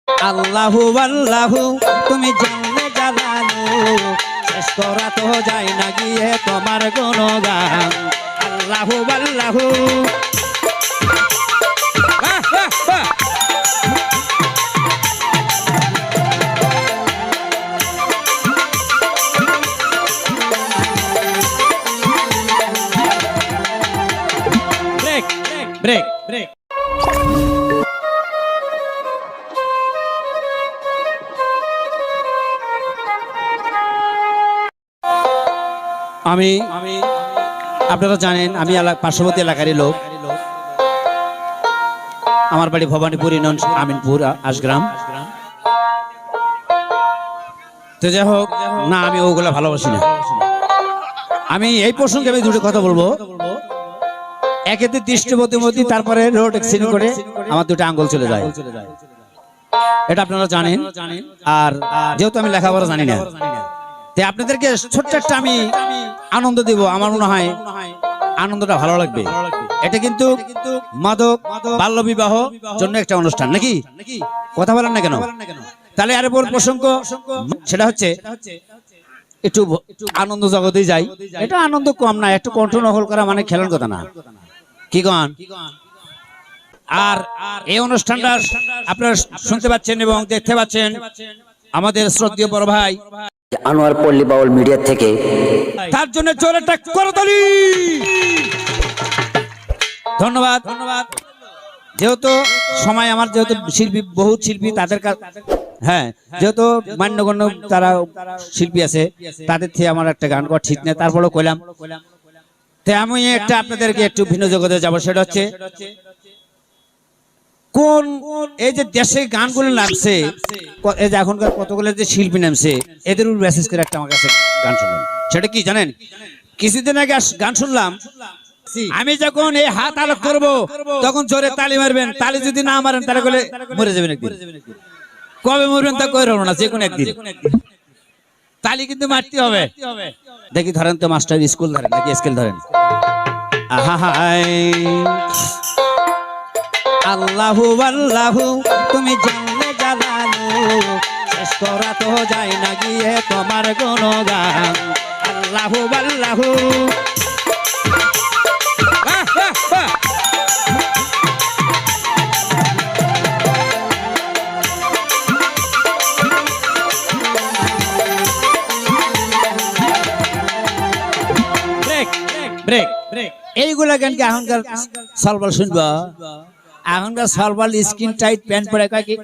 আল্লাহু আল্লাহু তুমি জানলে জালালু, শেষ করা তো যায় না গিয়ে তোমার গুণগান। আল্লাহু আল্লাহু। বাহ বাহ বাহ। Break break break. আমি আপনারা জানেন আমি পার্শ্ববর্তী এলাকারই লোক। আমার বাড়ি ভবানীপুর ইউনিয়ন আমিনপুর আশগ্রাম। তো যাই হোক না, আমি ওগুলা ভালোবাসি না। আমি এই প্রসঙ্গে আমি দুটো কথা বলবো। একেতে দৃষ্টি প্রতিমতি, তারপরে রোড অ্যাক্সিডেন্ট করে আমার দুটো আঙ্গুল চলে যায়, এটা আপনারা জানেন। আর যেহেতু আমি লেখাপড়া জানি না, তাই আপনাদেরকে ছোট্ট একটা আমি আনন্দ দিব। আমার মনে হয় আনন্দটা ভালো লাগবে। এটা কিন্তু মাদক বাল্য বিবাহ জন্য একটা অনুষ্ঠান, নাকি কথা বলেন না কেন? তাহলে আরে বড় প্রসঙ্গ সেটা হচ্ছে একটু আনন্দ জগতে যাই। এটা আনন্দ কম না, একটু কণ্ঠ নকল করা মানে খেলার কথা না, কি কন? আর এই অনুষ্ঠানটা আপনারা শুনতে পাচ্ছেন এবং দেখতে পাচ্ছেন আমাদের শ্রদ্ধেয় বড় ভাই আনোয়ার পল্লী বাউল মিডিয়া থেকে, তার জন্য জোরে একটা করতালি। ধন্যবাদ ধন্যবাদ। যেহেতু সময় আমার, যেহেতু শিল্পী বহুত শিল্পী তাদের হ্যাঁ, যেহেতু মান্যগণ্য তারা শিল্পী আছে, তাদের থেকে আমার একটা গান করা ঠিক নেই, তারপরেও কইলাম। তাই আমি একটা আপনাদেরকে একটু ভিন্ন জগতে যাবো। সেটা হচ্ছে কোন এই যে দেশে গানগুলো নামছে, এই যে এখনকার কতগুলো যে শিল্পী নামছে, এদের উপর মেসেজ করে একটা আমার কাছে গান শুনলেন। সেটা কি জানেন? কিছুদিন আগে গান শুনলাম, আমি যখন এই হাত আলোক করবো তখন জোরে তালি মারবেন, তালি যদি না মারেন তাহলে বলে মরে যাবেন একদিন। কবে মরবেন তা কই রব না, যে কোনো একদিন তালি কিন্তু মারতে হবে। দেখি ধরেন তো মাস্টার, স্কুল ধরেন নাকি স্কেল ধরেন? আল্লাহু আল্লাহু তুমি জানলে জালালু, শেষ করা তো যায় না গিয়ে তোমার গুণগান। আল্লাহু আল্লাহু। বাহ বাহ বাহ। Break break break. এইগুলা গানকে এখনকার সলবল শুনবা, এখনকার সলবল স্কিন টাইট প্যান্ট পরে কয় কি